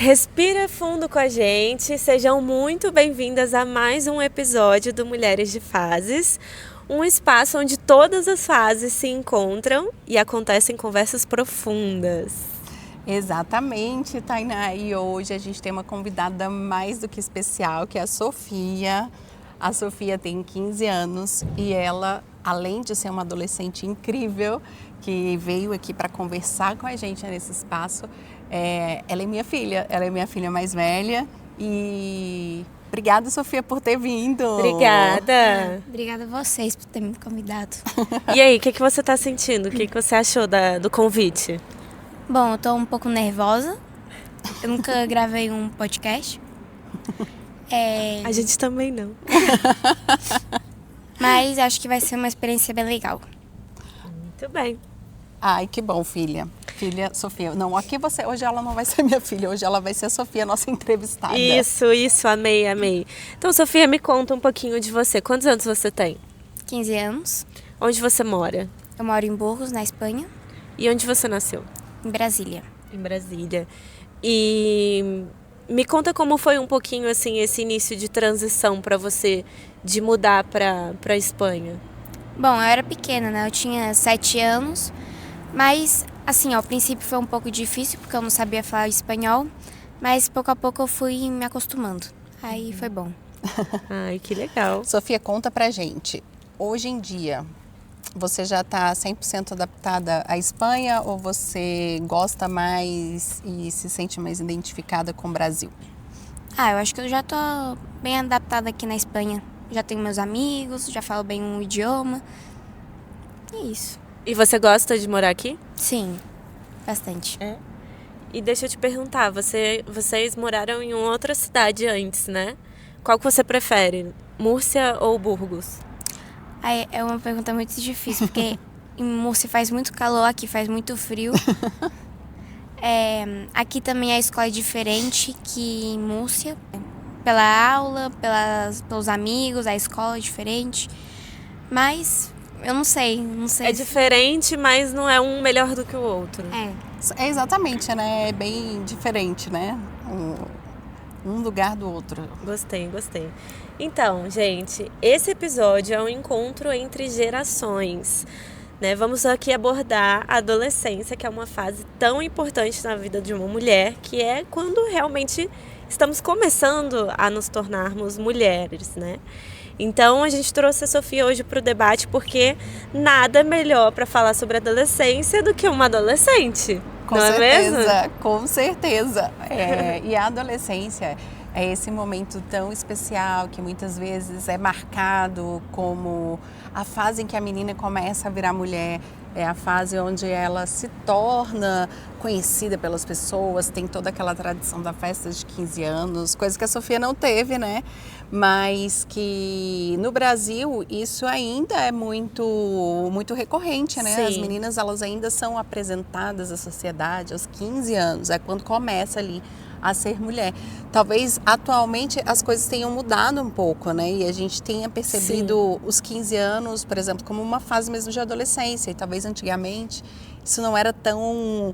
Respira fundo com a gente, sejam muito bem-vindas a mais um episódio do Mulheres de Fases, um espaço onde todas as fases se encontram e acontecem conversas profundas. Exatamente, Tainá, e hoje a gente tem uma convidada mais do que especial, que é a Sofia. A Sofia tem 15 anos e ela, além de ser uma adolescente incrível, que veio aqui para conversar com a gente nesse espaço, ela é minha filha mais velha. E obrigada, Sofia, por ter vindo. Obrigada. Obrigada a vocês por ter me convidado. E aí, o que você está sentindo? O que você achou do convite? Bom, eu tô um pouco nervosa. Eu nunca gravei um podcast. A gente também não. Mas acho que vai ser uma experiência bem legal. Muito bem. Ai, que bom, filha. Filha Sofia. Não, aqui hoje ela não vai ser minha filha, hoje ela vai ser a Sofia, nossa entrevistada. Isso, amei. Então, Sofia, me conta um pouquinho de você. Quantos anos você tem? 15 anos. Onde você mora? Eu moro em Burgos, na Espanha. E onde você nasceu? Em Brasília. Em Brasília. E me conta como foi um pouquinho assim esse início de transição para você de mudar para a Espanha. Bom, eu era pequena, né? Eu tinha 7 anos, mas assim, ao princípio foi um pouco difícil porque eu não sabia falar espanhol, mas pouco a pouco eu fui me acostumando. Aí foi bom. Ai, que legal. Sofia, conta pra gente. Hoje em dia, você já está 100% adaptada à Espanha ou você gosta mais e se sente mais identificada com o Brasil? Eu acho que eu já tô bem adaptada aqui na Espanha. Já tenho meus amigos, já falo bem um idioma. É isso. E você gosta de morar aqui? Sim, bastante. E deixa eu te perguntar, vocês moraram em uma outra cidade antes, né? Qual que você prefere, Múrcia ou Burgos? É uma pergunta muito difícil, porque em Múrcia faz muito calor, aqui faz muito frio. Aqui também a escola é diferente que em Múrcia. Pela aula, pelos amigos, a escola é diferente. Mas eu não sei. É diferente, mas não é um melhor do que o outro. É exatamente, né? É bem diferente, né? Um lugar do outro. Gostei. Então, gente, esse episódio é um encontro entre gerações, né? Vamos aqui abordar a adolescência, que é uma fase tão importante na vida de uma mulher, que é quando realmente estamos começando a nos tornarmos mulheres, né? Então, a gente trouxe a Sofia hoje para o debate porque nada melhor para falar sobre adolescência do que uma adolescente. Com certeza, com certeza. E a adolescência é esse momento tão especial que muitas vezes é marcado como a fase em que a menina começa a virar mulher. É a fase onde ela se torna conhecida pelas pessoas, tem toda aquela tradição da festa de 15 anos, coisa que a Sofia não teve, né? Mas que no Brasil isso ainda é muito, muito recorrente, né? Sim. As meninas, elas ainda são apresentadas à sociedade aos 15 anos, é quando começa ali a ser mulher. Talvez atualmente as coisas tenham mudado um pouco, né? E a gente tenha percebido os 15 anos, por exemplo, como uma fase mesmo de adolescência. E talvez antigamente isso não era tão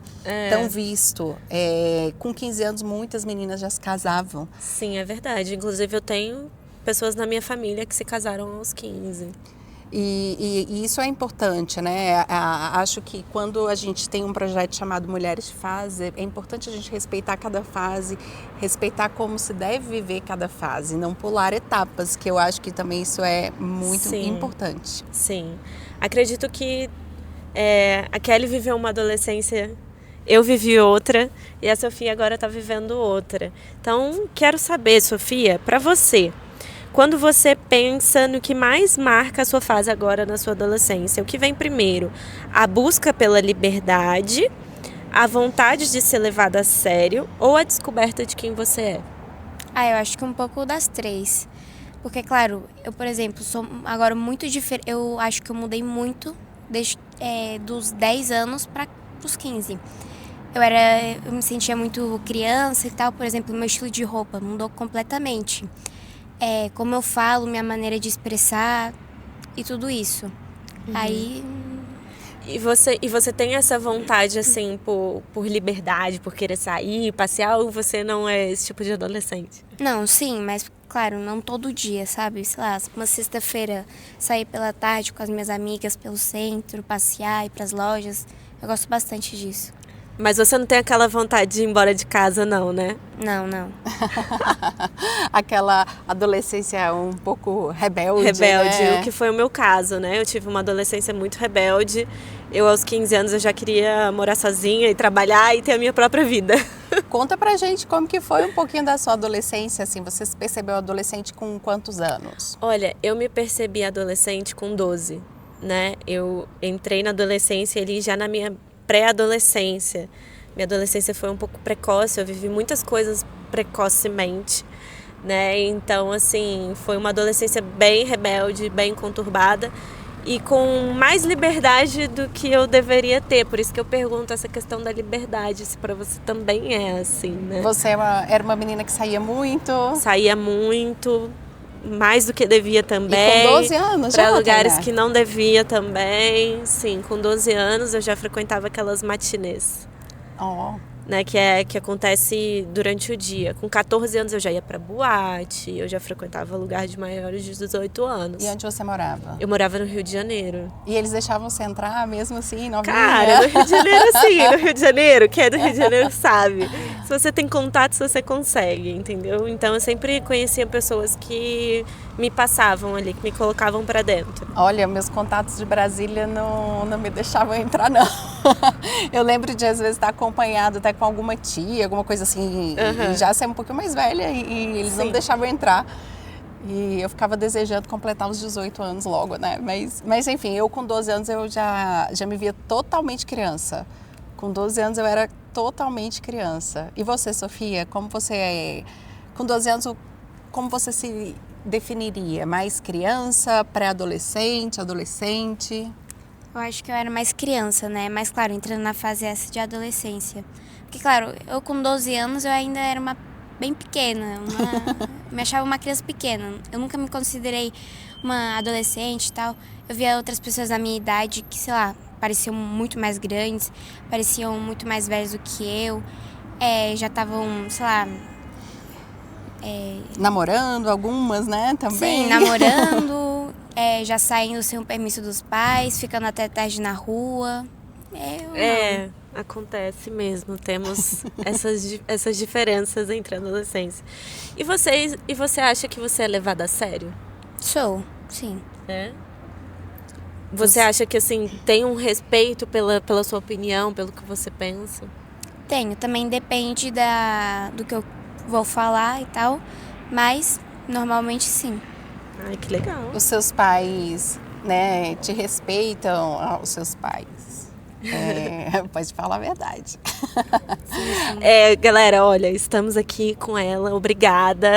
visto. Com 15 anos muitas meninas já se casavam. Sim, é verdade. Inclusive eu tenho pessoas na minha família que se casaram aos 15. E isso é importante, né? Acho que quando a gente tem um projeto chamado Mulheres de Fase, é importante a gente respeitar cada fase, respeitar como se deve viver cada fase, não pular etapas, que eu acho que também isso é muito importante. Sim. Acredito que a Kelly viveu uma adolescência, eu vivi outra e a Sofia agora está vivendo outra. Então, quero saber, Sofia, para você, quando você pensa no que mais marca a sua fase agora na sua adolescência, o que vem primeiro? A busca pela liberdade, a vontade de ser levada a sério ou a descoberta de quem você é? Eu acho que um pouco das três. Porque, claro, eu, por exemplo, sou agora muito diferente. Eu acho que eu mudei muito desde dos 10 anos para os 15. Eu me sentia muito criança e tal. Por exemplo, meu estilo de roupa mudou completamente. Como eu falo, minha maneira de expressar e tudo isso. Aí E você tem essa vontade, assim, por liberdade, por querer sair, passear, ou você não é esse tipo de adolescente? Não, sim, mas claro, não todo dia, sabe? Sei lá, uma sexta-feira sair pela tarde com as minhas amigas pelo centro, passear, ir pras lojas. Eu gosto bastante disso. Mas você não tem aquela vontade de ir embora de casa, não, né? Não, não. Aquela adolescência um pouco rebelde, Rebelde, né? o que foi o meu caso, né? Eu tive uma adolescência muito rebelde. Eu, aos 15 anos, eu já queria morar sozinha e trabalhar e ter a minha própria vida. Conta pra gente como que foi um pouquinho da sua adolescência, assim, você se percebeu adolescente com quantos anos? Olha, eu me percebi adolescente com 12, né? Eu entrei na adolescência ali já na minha pré-adolescência. Minha adolescência foi um pouco precoce, eu vivi muitas coisas precocemente, né? Então, assim, foi uma adolescência bem rebelde, bem conturbada e com mais liberdade do que eu deveria ter. Por isso que eu pergunto essa questão da liberdade, se pra você também é assim, né? Você era uma menina que saía muito? Saía muito, mais do que devia também. E com 12 anos já, para lugares Tainá? que não devia também. Sim, com 12 anos eu já frequentava aquelas matinês, Oh. né, que acontece durante o dia. Com 14 anos eu já ia pra boate, eu já frequentava lugar de maiores de 18 anos. E onde você morava? Eu morava no Rio de Janeiro. E eles deixavam você entrar mesmo assim, novinha? Cara, no Rio de Janeiro, sim, no Rio de Janeiro, quem é do Rio de Janeiro sabe. Se você tem contatos, você consegue, entendeu? Então eu sempre conhecia pessoas que me passavam ali, que me colocavam pra dentro. Olha, meus contatos de Brasília não me deixavam entrar, não. Eu lembro de, às vezes, estar acompanhado até com alguma tia, alguma coisa assim, e já ser um pouquinho mais velha, e eles não me deixavam entrar. E eu ficava desejando completar os 18 anos logo, né? Mas enfim, eu com 12 anos eu já me via totalmente criança. Com 12 anos eu era totalmente criança. E você, Sofia, como você é? Com 12 anos, como você se definiria? Mais criança, pré-adolescente, adolescente? Eu acho que eu era mais criança, né? Mas, claro, entrando na fase essa de adolescência. Porque, claro, eu com 12 anos eu ainda era uma bem pequena. Me achava uma criança pequena. Eu nunca me considerei uma adolescente e tal. Eu via outras pessoas da minha idade que, sei lá, pareciam muito mais grandes, pareciam muito mais velhos do que eu. Já estavam, sei lá... Namorando algumas, né? Também. Sim, namorando, já saindo sem o permisso dos pais, ficando até tarde na rua. Acontece mesmo. Temos essas diferenças entre a adolescência. E você acha que você é levada a sério? Sou, sim. É? Você acha que, assim, tem um respeito pela sua opinião, pelo que você pensa? Tenho, também depende do que eu vou falar e tal, mas normalmente sim. Ai, que legal. Os seus pais, né, te respeitam, os seus pais. Pode falar a verdade. Galera, olha, estamos aqui com ela, obrigada,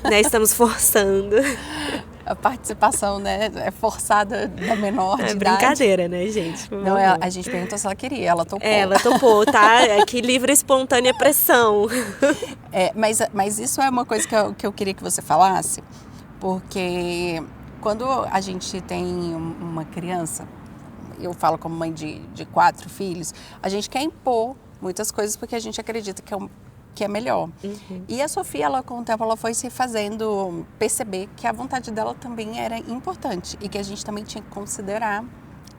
né, estamos forçando. A participação, né, é forçada da menor de idade. Brincadeira, né, gente? Não, a gente perguntou se ela queria, ela topou. Ela topou, tá? Que livre, espontânea pressão. Mas isso é uma coisa que eu queria que você falasse, porque quando a gente tem uma criança, eu falo como mãe de 4 filhos, a gente quer impor muitas coisas porque a gente acredita que é melhor. Uhum. E a Sofia, ela, com o tempo, ela foi se fazendo perceber que a vontade dela também era importante e que a gente também tinha que considerar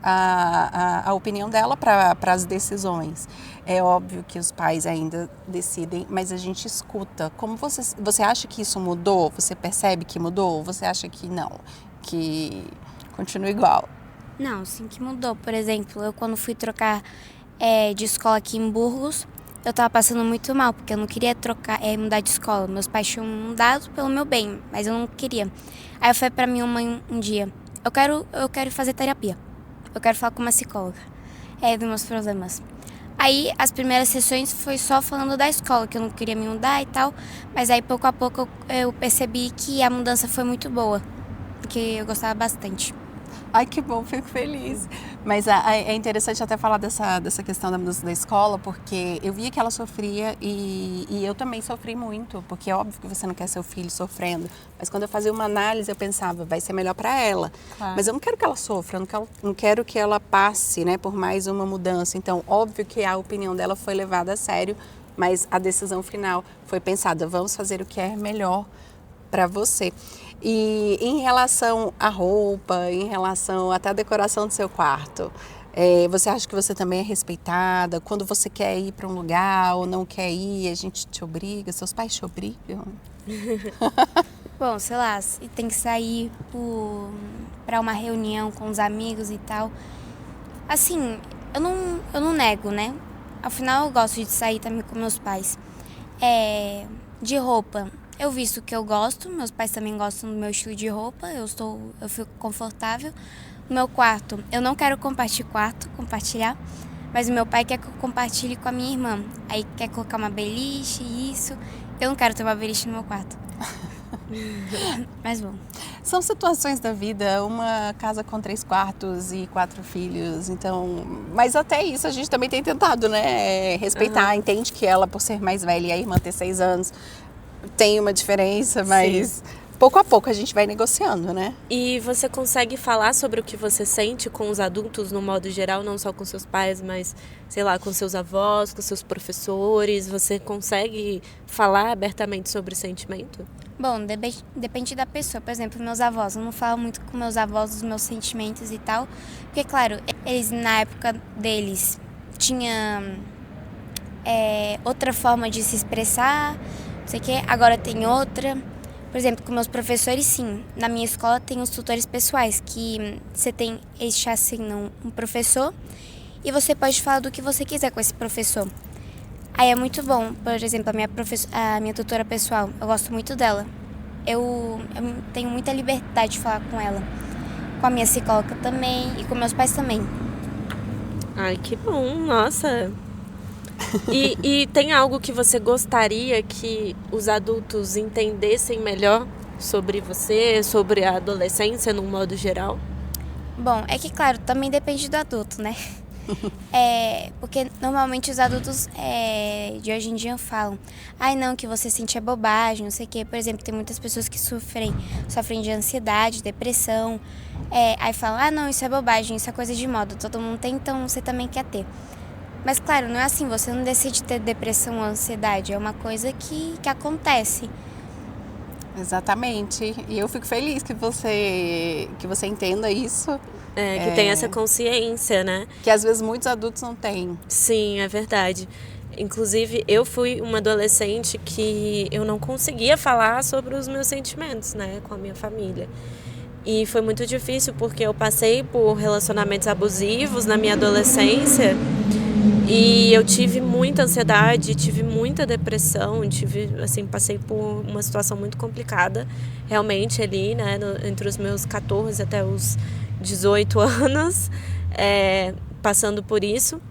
a opinião dela para as decisões. É óbvio que os pais ainda decidem, mas a gente escuta. Como você acha que isso mudou? Você percebe que mudou? Você acha que não? Que continua igual? Não, sim que mudou. Por exemplo, eu quando fui trocar de escola aqui em Burgos, eu tava passando muito mal, porque eu não queria mudar de escola. Meus pais tinham mudado pelo meu bem, mas eu não queria. Aí eu falei pra minha mãe um dia, eu quero fazer terapia. Eu quero falar com uma psicóloga dos meus problemas. Aí as primeiras sessões foi só falando da escola, que eu não queria me mudar e tal. Mas aí pouco a pouco eu percebi que a mudança foi muito boa, porque eu gostava bastante. Ai, que bom, fico feliz. Mas é interessante até falar dessa questão da mudança da escola, porque eu via que ela sofria e eu também sofri muito, porque é óbvio que você não quer seu filho sofrendo. Mas quando eu fazia uma análise, eu pensava, vai ser melhor para ela. Claro. Mas eu não quero que ela sofra, eu não quero que ela passe, né, por mais uma mudança. Então, óbvio que a opinião dela foi levada a sério, mas a decisão final foi pensada, vamos fazer o que é melhor para você. E em relação à roupa, em relação até à decoração do seu quarto, você acha que você também é respeitada? Quando você quer ir para um lugar ou não quer ir, a gente te obriga? Seus pais te obrigam? Bom, sei lá, se tem que sair para uma reunião com os amigos e tal. Assim, eu não nego, né? Afinal, eu gosto de sair também com meus pais. De roupa, eu visto o que eu gosto, meus pais também gostam do meu estilo de roupa, eu fico confortável. No meu quarto, eu não quero compartilhar, mas o meu pai quer que eu compartilhe com a minha irmã. Aí quer colocar uma beliche, isso. Eu não quero ter uma beliche no meu quarto. Mas bom. São situações da vida, uma casa com 3 quartos e 4 filhos, então... Mas até isso a gente também tem tentado, né? Respeitar, entende que ela, por ser mais velha e a irmã ter 6 anos, tem uma diferença, mas... Sim. Pouco a pouco a gente vai negociando, né? E você consegue falar sobre o que você sente com os adultos no modo geral, não só com seus pais, mas, sei lá, com seus avós, com seus professores? Você consegue falar abertamente sobre sentimento? Bom, depende da pessoa. Por exemplo, meus avós. Eu não falo muito com meus avós dos meus sentimentos e tal. Porque, claro, eles, na época deles, tinha outra forma de se expressar, não sei o quê. Agora tem outra. Por exemplo, com meus professores, sim. Na minha escola tem os tutores pessoais, que eles te assinam um professor e você pode falar do que você quiser com esse professor. Aí é muito bom. Por exemplo, a minha tutora pessoal, eu gosto muito dela. Eu tenho muita liberdade de falar com ela. Com a minha psicóloga também e com meus pais também. Ai, que bom, nossa. E tem algo que você gostaria que os adultos entendessem melhor sobre você, sobre a adolescência, num modo geral? Bom, é que, claro, também depende do adulto, né? Porque normalmente os adultos de hoje em dia falam: ai, não, que você sente é bobagem, não sei o quê. Por exemplo, tem muitas pessoas que sofrem de ansiedade, depressão. Aí falam: ah, não, isso é bobagem, isso é coisa de moda, todo mundo tem, então você também quer ter. Mas, claro, não é assim, você não decide ter depressão ou ansiedade, é uma coisa que acontece. Exatamente, e eu fico feliz que você entenda isso. Que tem essa consciência, né? Que às vezes muitos adultos não têm. Sim, é verdade. Inclusive, eu fui uma adolescente que eu não conseguia falar sobre os meus sentimentos, né, com a minha família. E foi muito difícil porque eu passei por relacionamentos abusivos na minha adolescência e eu tive muita ansiedade, tive muita depressão, passei por uma situação muito complicada realmente ali, né, entre os meus 14 até os 18 anos, passando por isso.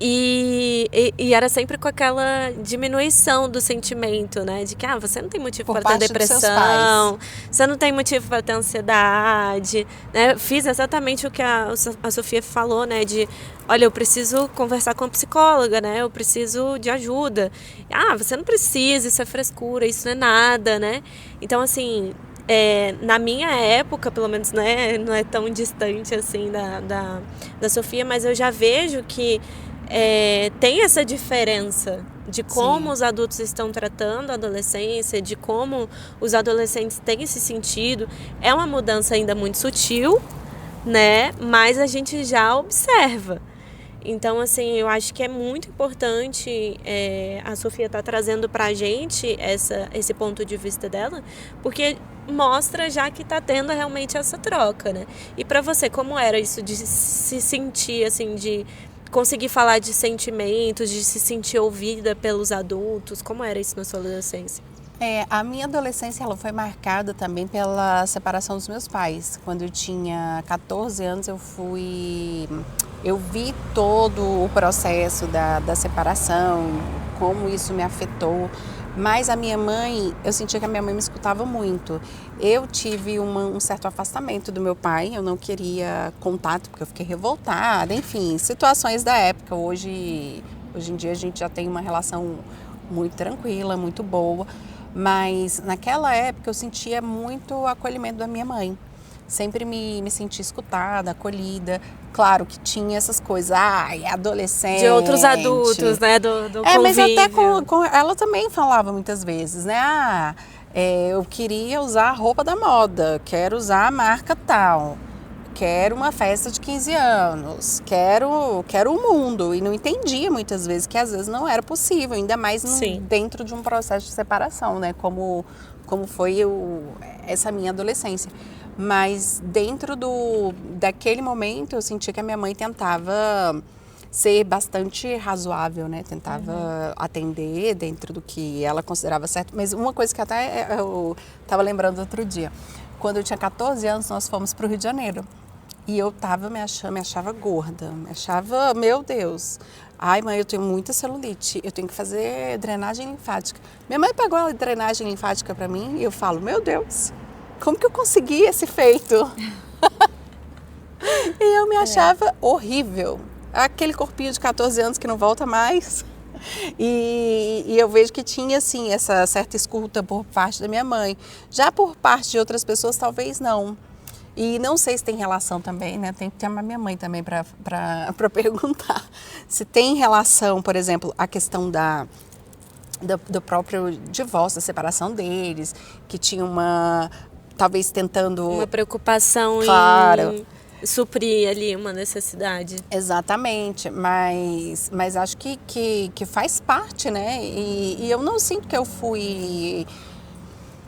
E era sempre com aquela diminuição do sentimento, né? De que você não tem motivo para ter depressão, você não tem motivo para ter ansiedade, né? Fiz exatamente o que a Sofia falou, né? De, olha, eu preciso conversar com a psicóloga, né? Eu preciso de ajuda. Você não precisa, isso é frescura, isso não é nada, né? Então, assim, na minha época, pelo menos, né? Não é tão distante assim da Sofia, mas eu já vejo que tem essa diferença de como os adultos estão tratando a adolescência, de como os adolescentes têm esse sentido. É uma mudança ainda muito sutil, né? Mas a gente já observa. Então, assim, eu acho que é muito importante a Sofia estar trazendo pra gente esse ponto de vista dela, porque mostra já que tá tendo realmente essa troca, né? E pra você, como era isso de se sentir, assim, de conseguir falar de sentimentos, de se sentir ouvida pelos adultos? Como era isso na sua adolescência? A minha adolescência ela foi marcada também pela separação dos meus pais. Quando eu tinha 14 anos, eu vi todo o processo da separação, como isso me afetou. Mas a minha mãe, eu sentia que a minha mãe me escutava muito. Eu tive um certo afastamento do meu pai, eu não queria contato porque eu fiquei revoltada, enfim, situações da época. Hoje em dia a gente já tem uma relação muito tranquila, muito boa, mas naquela época eu sentia muito o acolhimento da minha mãe. Sempre me senti escutada, acolhida. Claro que tinha essas coisas, adolescente. De outros adultos, né? Do convívio. Mas até com ela também falava muitas vezes, né? Eu queria usar a roupa da moda, quero usar a marca tal, quero uma festa de 15 anos, quero o mundo. E não entendia muitas vezes que às vezes não era possível, ainda mais dentro de um processo de separação, né? Como foi essa minha adolescência. Mas dentro daquele momento eu senti que a minha mãe tentava ser bastante razoável, né? Tentava atender dentro do que ela considerava certo. Mas uma coisa que até eu estava lembrando outro dia. Quando eu tinha 14 anos, nós fomos para o Rio de Janeiro. E eu me achava gorda, me achava, meu Deus. Ai, mãe, eu tenho muita celulite, eu tenho que fazer drenagem linfática. Minha mãe pagou a drenagem linfática para mim e eu falo, meu Deus, como que eu consegui esse feito? E eu me achava horrível. Aquele corpinho de 14 anos que não volta mais. E eu vejo que tinha, assim, essa certa escuta por parte da minha mãe. Já por parte de outras pessoas, talvez não. E não sei se tem relação também, né? Tem que chamar minha mãe também para perguntar. Se tem relação, por exemplo, a questão do próprio divórcio, da separação deles, que tinha talvez tentando... Uma preocupação claro. Em suprir ali uma necessidade. Exatamente, mas acho que faz parte, né? E eu não sinto que eu fui...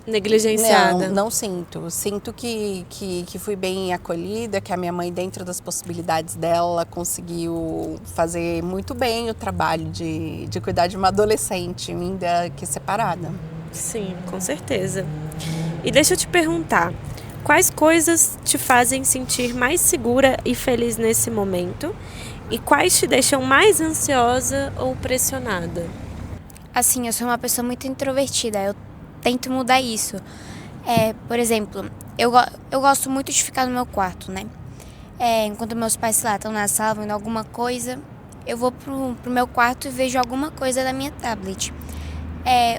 negligenciada. Não sinto. Sinto que fui bem acolhida, que a minha mãe, dentro das possibilidades dela, conseguiu fazer muito bem o trabalho de cuidar de uma adolescente, ainda que separada. Sim, com certeza. E deixa eu te perguntar, quais coisas te fazem sentir mais segura e feliz nesse momento? E quais te deixam mais ansiosa ou pressionada? Assim, eu sou uma pessoa muito introvertida, eu tento mudar isso. Por exemplo, eu gosto muito de ficar no meu quarto, né? Enquanto meus pais, sei lá, estão na sala vendo alguma coisa, eu vou pro meu quarto e vejo alguma coisa da minha tablet.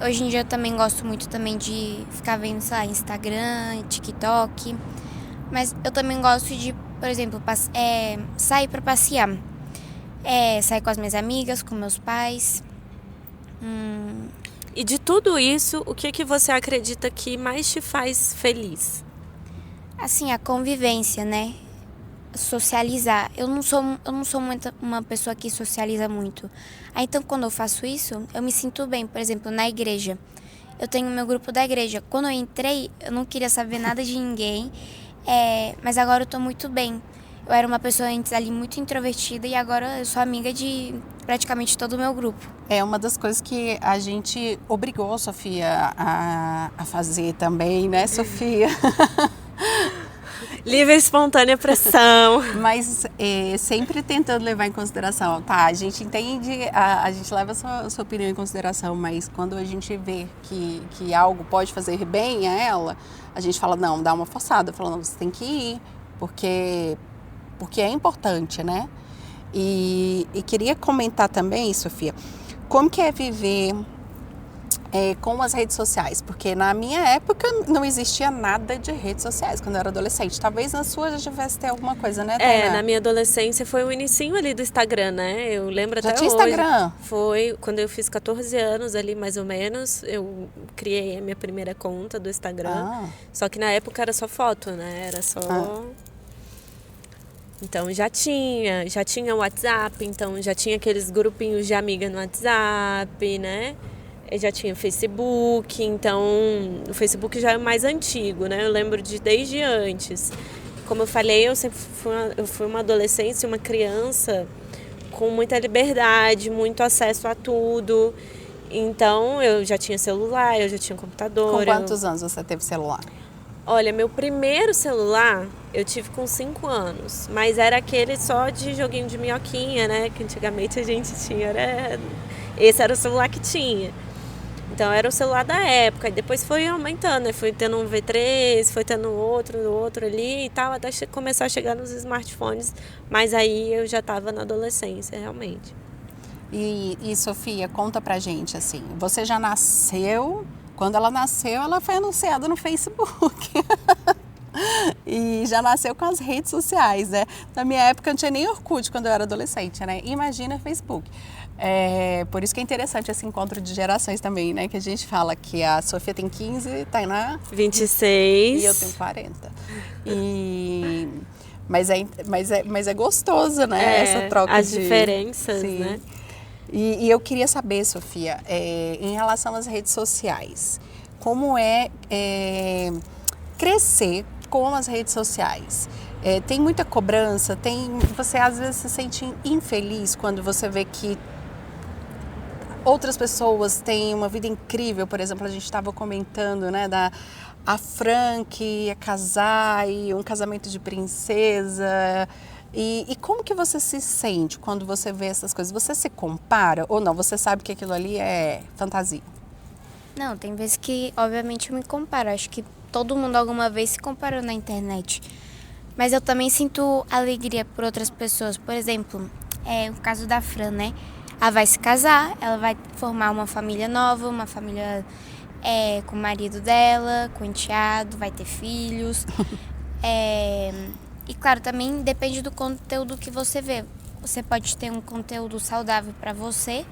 Hoje em dia eu também gosto muito também de ficar vendo, sei lá, Instagram, TikTok. Mas eu também gosto de, por exemplo, sair pra passear. Sair com as minhas amigas, com meus pais. E de tudo isso, o que você acredita que mais te faz feliz? Assim, a convivência, né? Socializar. Eu não sou muito uma pessoa que socializa muito. Então, quando eu faço isso, eu me sinto bem. Por exemplo, na igreja. Eu tenho meu grupo da igreja. Quando eu entrei, eu não queria saber nada de ninguém. Mas agora eu tô muito bem. Eu era uma pessoa antes ali muito introvertida e agora eu sou amiga de praticamente todo o meu grupo. É uma das coisas que a gente obrigou a Sofia a fazer também, né, Sofia? Livre e espontânea pressão. Mas sempre tentando levar em consideração, tá? A gente entende, a gente leva a sua opinião em consideração, mas quando a gente vê que algo pode fazer bem a ela, a gente fala, não, dá uma forçada, falando, você tem que ir, porque é importante, né? E queria comentar também, Sofia, como que é viver com as redes sociais, porque na minha época não existia nada de redes sociais quando eu era adolescente. Talvez na sua já tivesse ter alguma coisa, né, Tainá? Na minha adolescência foi o inicinho ali do Instagram, né? Eu lembro já até tinha hoje. Instagram? Foi quando eu fiz 14 anos ali, mais ou menos, eu criei a minha primeira conta do Instagram. Só que na época era só foto, né? Era só... Então já tinha WhatsApp, então já tinha aqueles grupinhos de amiga no WhatsApp, né? Eu já tinha Facebook, então o Facebook já é mais antigo, né? Eu lembro desde antes. Como eu falei, eu sempre fui uma adolescente, uma criança com muita liberdade, muito acesso a tudo. Então eu já tinha celular, eu já tinha computador. Com quantos anos você teve celular? Olha, meu primeiro celular eu tive com 5 anos, mas era aquele só de joguinho de minhoquinha, né? Que antigamente a gente tinha, esse era o celular que tinha. Então era o celular da época, e depois foi aumentando, né? Foi tendo um V3, foi tendo outro ali e tal, até começar a chegar nos smartphones, mas aí eu já estava na adolescência, realmente. E Sofia, conta pra gente, assim, você já nasceu, quando ela nasceu, ela foi anunciada no Facebook. E já nasceu com as redes sociais, né? Na minha época não tinha nem Orkut quando eu era adolescente, né? Imagina Facebook. Por isso que é interessante esse encontro de gerações também, né? Que a gente fala que a Sofia tem 15, Tainá 26 e eu tenho 40. Mas é gostoso, né? Essa troca as de diferenças, sim. né? E eu queria saber, Sofia, em relação às redes sociais, como crescer com as redes sociais? Tem muita cobrança? Você às vezes se sente infeliz quando você vê que outras pessoas têm uma vida incrível? Por exemplo, a gente estava comentando, né, a Fran que ia casar e um casamento de princesa. E como que você se sente quando você vê essas coisas? Você se compara ou não? Você sabe que aquilo ali é fantasia? Não, tem vezes que, obviamente, eu me comparo. Acho que todo mundo alguma vez se comparou na internet. Mas eu também sinto alegria por outras pessoas. Por exemplo, o caso da Fran, né? Ela vai se casar, ela vai formar uma família nova, uma família com o marido dela, com o enteado, vai ter filhos. E claro, também depende do conteúdo que você vê. Você pode ter um conteúdo saudável para você,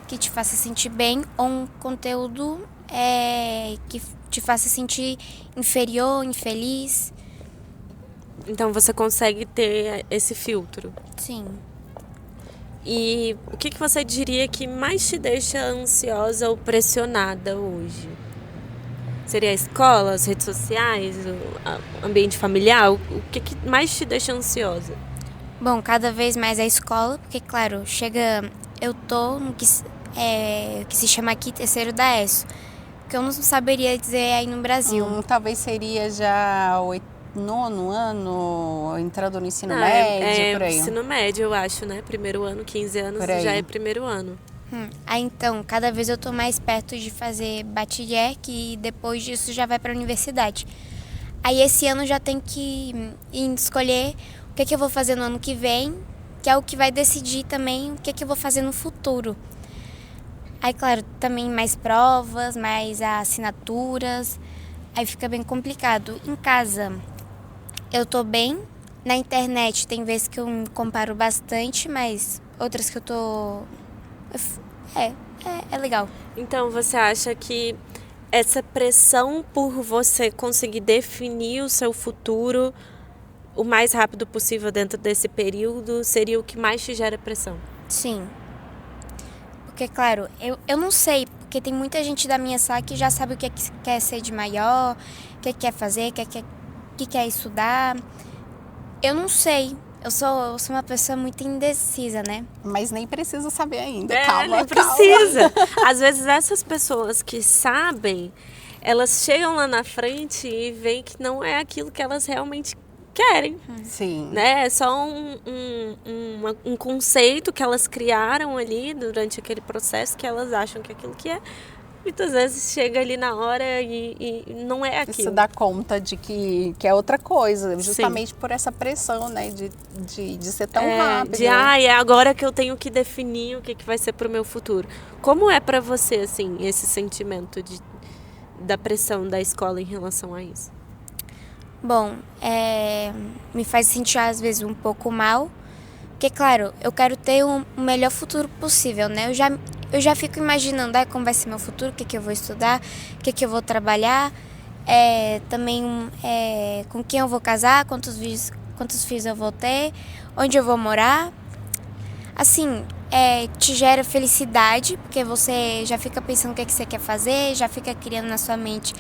que te faça sentir bem, ou um conteúdo que te faça sentir inferior, infeliz. Então você consegue ter esse filtro. Sim. E o que você diria que mais te deixa ansiosa ou pressionada hoje? Seria a escola, as redes sociais, o ambiente familiar? O que mais te deixa ansiosa? Bom, cada vez mais a escola, porque claro, eu tô no que se chama aqui terceiro da ESO, que eu não saberia dizer aí no Brasil. Talvez seria já o 9º ano, entrando no ensino médio, por aí. Ensino médio, eu acho, né? Primeiro ano, 15 anos já é primeiro ano. Aí então, cada vez eu tô mais perto de fazer bachiller, que depois disso já vai pra universidade. Aí esse ano já tem que escolher o que eu vou fazer no ano que vem, que é o que vai decidir também o que eu vou fazer no futuro. Aí, claro, também mais provas, mais assinaturas, aí fica bem complicado. Em casa, eu tô bem. Na internet, tem vezes que eu me comparo bastante, mas outras que eu tô... É legal. Então, você acha que essa pressão por você conseguir definir o seu futuro o mais rápido possível dentro desse período seria o que mais te gera pressão? Sim. Porque, claro, eu não sei, porque tem muita gente da minha sala que já sabe o que quer ser de maior, o que quer fazer, o que quer estudar. Eu não sei. Eu sou uma pessoa muito indecisa, né? Mas nem precisa saber ainda, calma, nem precisa. Às vezes essas pessoas que sabem, elas chegam lá na frente e veem que não é aquilo que elas realmente querem. Sim. Né? É só um conceito que elas criaram ali durante aquele processo que elas acham que é aquilo que é. Muitas vezes chega ali na hora e não é aquilo. Você dá conta de que é outra coisa, justamente por essa pressão, né, de ser tão rápido. É agora que eu tenho que definir o que vai ser pro meu futuro. Como é pra você, assim, esse sentimento da pressão da escola em relação a isso? Bom, me faz sentir às vezes um pouco mal, porque claro, eu quero ter o melhor futuro possível, né? Eu já fico imaginando como vai ser meu futuro, o que eu vou estudar, o que eu vou trabalhar, também com quem eu vou casar, quantos filhos eu vou ter, onde eu vou morar. Assim, te gera felicidade, porque você já fica pensando o que você quer fazer, já fica criando na sua mente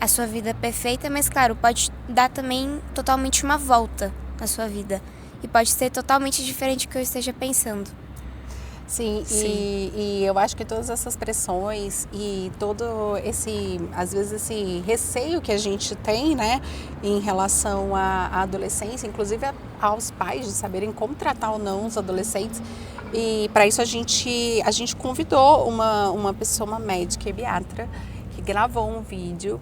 a sua vida perfeita, mas claro, pode dar também totalmente uma volta na sua vida. E pode ser totalmente diferente do que eu esteja pensando. Sim. E eu acho que todas essas pressões e todo às vezes esse receio que a gente tem, né, em relação à adolescência, inclusive aos pais de saberem como tratar ou não os adolescentes, E para isso a gente convidou uma pessoa, uma médica pediatra, que gravou um vídeo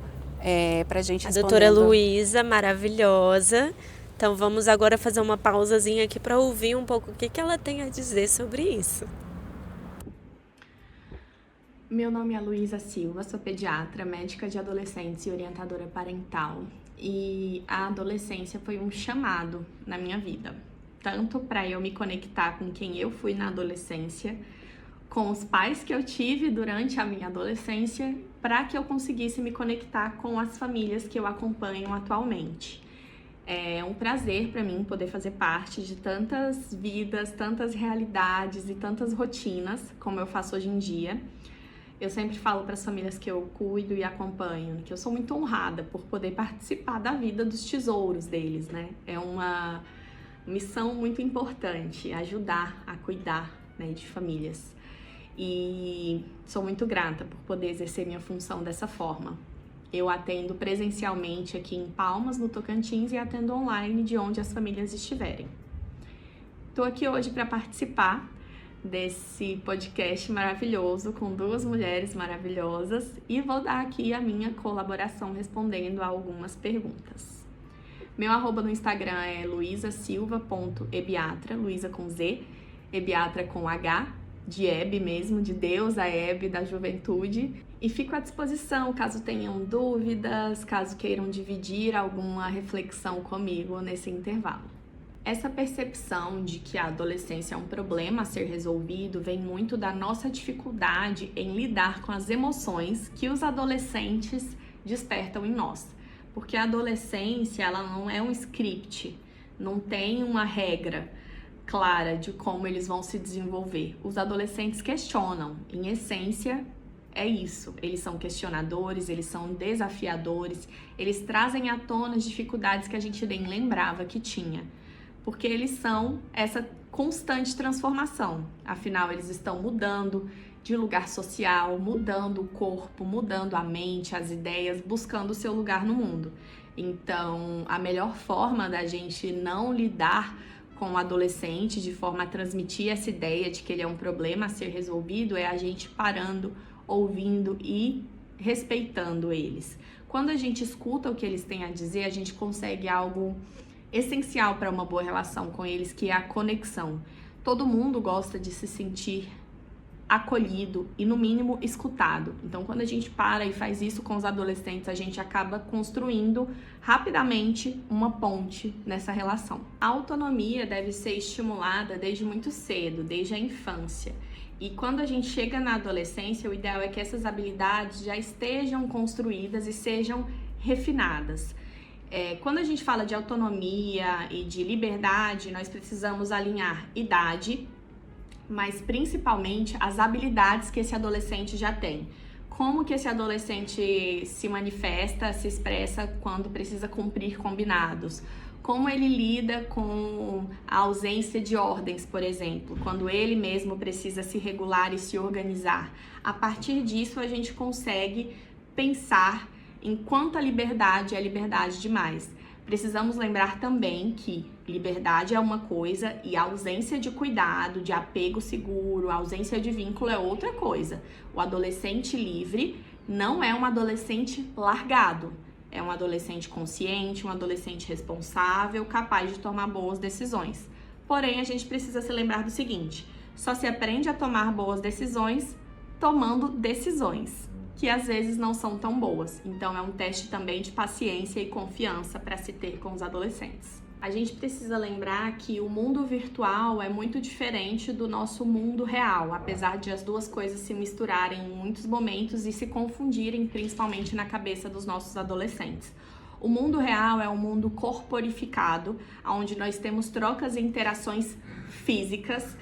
para a gente respondendo. A doutora Luísa, maravilhosa. Então vamos agora fazer uma pausazinha aqui para ouvir um pouco o que ela tem a dizer sobre isso. Meu nome é Luísa Silva, sou pediatra, médica de adolescentes e orientadora parental. E a adolescência foi um chamado na minha vida, tanto para eu me conectar com quem eu fui na adolescência, com os pais que eu tive durante a minha adolescência, para que eu conseguisse me conectar com as famílias que eu acompanho atualmente. É um prazer para mim poder fazer parte de tantas vidas, tantas realidades e tantas rotinas como eu faço hoje em dia. Eu sempre falo para as famílias que eu cuido e acompanho que eu sou muito honrada por poder participar da vida dos tesouros deles, né? É uma missão muito importante, ajudar a cuidar, né, de famílias. E sou muito grata por poder exercer minha função dessa forma. Eu atendo presencialmente aqui em Palmas, no Tocantins, e atendo online de onde as famílias estiverem. Estou aqui hoje para participar desse podcast maravilhoso com duas mulheres maravilhosas e vou dar aqui a minha colaboração respondendo a algumas perguntas. Meu arroba no Instagram é luisasilva.ebiatra, Luísa com Z, Ebiatra com H, de Hebe mesmo, de Deus, a Hebe da juventude. E fico à disposição caso tenham dúvidas, caso queiram dividir alguma reflexão comigo nesse intervalo. Essa percepção de que a adolescência é um problema a ser resolvido vem muito da nossa dificuldade em lidar com as emoções que os adolescentes despertam em nós. Porque a adolescência, ela não é um script, não tem uma regra clara de como eles vão se desenvolver. Os adolescentes questionam, em essência, é isso. Eles são questionadores, eles são desafiadores, eles trazem à tona as dificuldades que a gente nem lembrava que tinha. Porque eles são essa constante transformação. Afinal, eles estão mudando de lugar social, mudando o corpo, mudando a mente, as ideias, buscando o seu lugar no mundo. Então, a melhor forma da gente não lidar com o adolescente de forma a transmitir essa ideia de que ele é um problema a ser resolvido é a gente parando, ouvindo e respeitando eles. Quando a gente escuta o que eles têm a dizer, a gente consegue algo essencial para uma boa relação com eles, que é a conexão. Todo mundo gosta de se sentir acolhido e, no mínimo, escutado. Então, quando a gente para e faz isso com os adolescentes, a gente acaba construindo rapidamente uma ponte nessa relação. A autonomia deve ser estimulada desde muito cedo, desde a infância. E quando a gente chega na adolescência, o ideal é que essas habilidades já estejam construídas e sejam refinadas. Quando a gente fala de autonomia e de liberdade, nós precisamos alinhar idade, mas principalmente as habilidades que esse adolescente já tem. Como que esse adolescente se manifesta, se expressa quando precisa cumprir combinados. Como ele lida com a ausência de ordens, por exemplo, quando ele mesmo precisa se regular e se organizar. A partir disso, a gente consegue pensar em quanto a liberdade é liberdade demais. Precisamos lembrar também que liberdade é uma coisa e a ausência de cuidado, de apego seguro, a ausência de vínculo é outra coisa. O adolescente livre não é um adolescente largado. É um adolescente consciente, um adolescente responsável, capaz de tomar boas decisões. Porém, a gente precisa se lembrar do seguinte: só se aprende a tomar boas decisões tomando decisões, que às vezes não são tão boas. Então é um teste também de paciência e confiança para se ter com os adolescentes. A gente precisa lembrar que o mundo virtual é muito diferente do nosso mundo real, apesar de as duas coisas se misturarem em muitos momentos e se confundirem principalmente na cabeça dos nossos adolescentes. O mundo real é um mundo corporificado, onde nós temos trocas e interações físicas,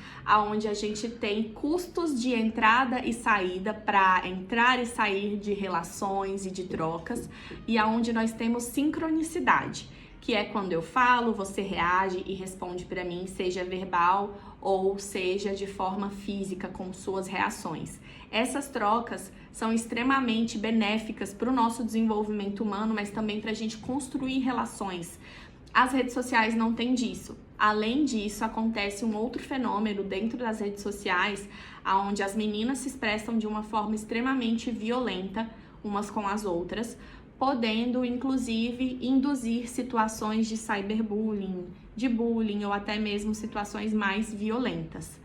onde a gente tem custos de entrada e saída para entrar e sair de relações e de trocas, e onde nós temos sincronicidade, que é quando eu falo, você reage e responde para mim, seja verbal ou seja de forma física, com suas reações. Essas trocas são extremamente benéficas para o nosso desenvolvimento humano, mas também para a gente construir relações. As redes sociais não têm disso. Além disso, acontece um outro fenômeno dentro das redes sociais, onde as meninas se expressam de uma forma extremamente violenta umas com as outras, podendo, inclusive, induzir situações de cyberbullying, de bullying ou até mesmo situações mais violentas.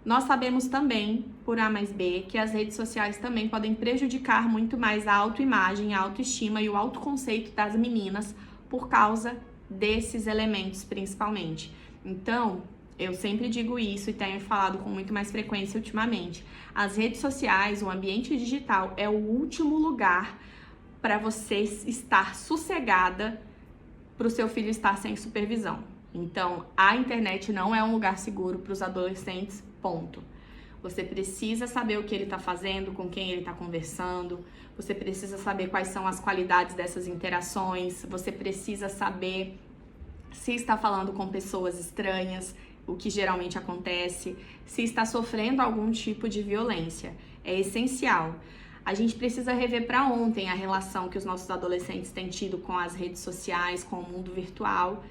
Nós sabemos também, por A mais B, que as redes sociais também podem prejudicar muito mais a autoimagem, a autoestima e o autoconceito das meninas por causa desses elementos, principalmente. Então, eu sempre digo isso e tenho falado com muito mais frequência ultimamente. As redes sociais, o ambiente digital é o último lugar para você estar sossegada, para o seu filho estar sem supervisão. Então, a internet não é um lugar seguro para os adolescentes, ponto. Você precisa saber o que ele está fazendo, com quem ele está conversando, você precisa saber quais são as qualidades dessas interações, você precisa saber se está falando com pessoas estranhas, o que geralmente acontece, se está sofrendo algum tipo de violência. É essencial. A gente precisa rever para ontem a relação que os nossos adolescentes têm tido com as redes sociais, com o mundo virtual,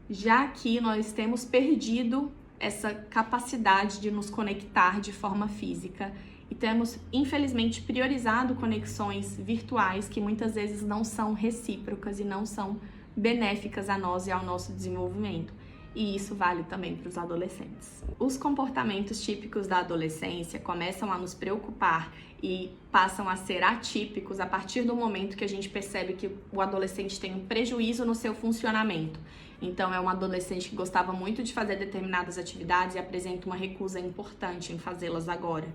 já que nós temos perdido essa capacidade de nos conectar de forma física e temos, infelizmente, priorizado conexões virtuais que muitas vezes não são recíprocas e não são benéficas a nós e ao nosso desenvolvimento. E isso vale também para os adolescentes. Os comportamentos típicos da adolescência começam a nos preocupar e passam a ser atípicos a partir do momento que a gente percebe que o adolescente tem um prejuízo no seu funcionamento. Então, é um adolescente que gostava muito de fazer determinadas atividades e apresenta uma recusa importante em fazê-las agora.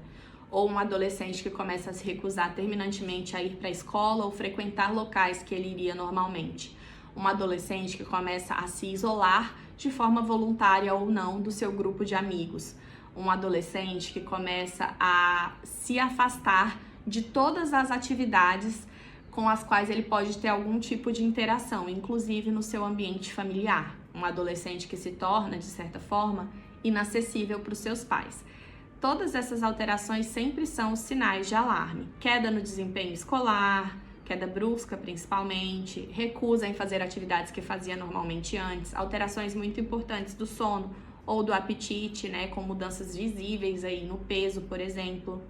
Ou um adolescente que começa a se recusar terminantemente a ir para a escola ou frequentar locais que ele iria normalmente. Um adolescente que começa a se isolar de forma voluntária ou não do seu grupo de amigos. Um adolescente que começa a se afastar de todas as atividades com as quais ele pode ter algum tipo de interação, inclusive no seu ambiente familiar. Um adolescente que se torna, de certa forma, inacessível para os seus pais. Todas essas alterações sempre são sinais de alarme. Queda no desempenho escolar, queda brusca principalmente, recusa em fazer atividades que fazia normalmente antes, alterações muito importantes do sono ou do apetite, né, com mudanças visíveis aí no peso, por exemplo.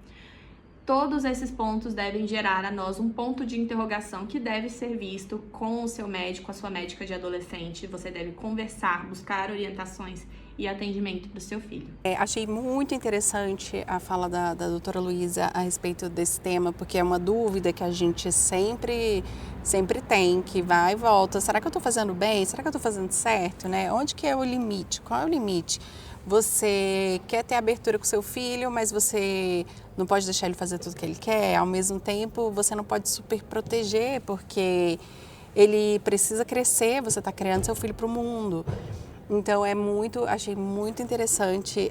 Todos esses pontos devem gerar a nós um ponto de interrogação que deve ser visto com o seu médico, a sua médica de adolescente. Você deve conversar, buscar orientações e atendimento para o seu filho. Achei muito interessante a fala da doutora Luísa a respeito desse tema, porque é uma dúvida que a gente sempre tem, que vai e volta. Será que eu estou fazendo bem? Será que eu estou fazendo certo? Né? Onde que é o limite? Qual é o limite? Você quer ter abertura com seu filho, mas você não pode deixar ele fazer tudo que ele quer. Ao mesmo tempo, você não pode super proteger, porque ele precisa crescer, você está criando seu filho para o mundo. Então, achei muito interessante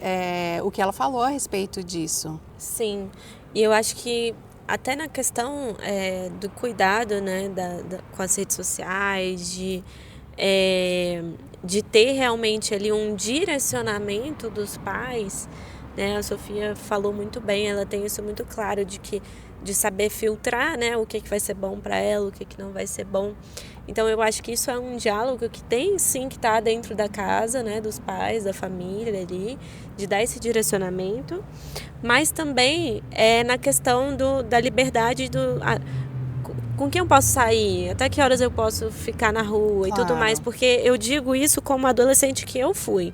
o que ela falou a respeito disso. Sim, e eu acho que até na questão do cuidado, né, com as redes sociais, de ter realmente ali um direcionamento dos pais, né? A Sofia falou muito bem, ela tem isso muito claro de saber filtrar, né, o que vai ser bom para ela, o que não vai ser bom. Então eu acho que isso é um diálogo que tem sim que estar dentro da casa, né, dos pais, da família ali, de dar esse direcionamento, mas também na questão da liberdade com quem eu posso sair, até que horas eu posso ficar na rua e tudo mais, porque eu digo isso como adolescente que eu fui.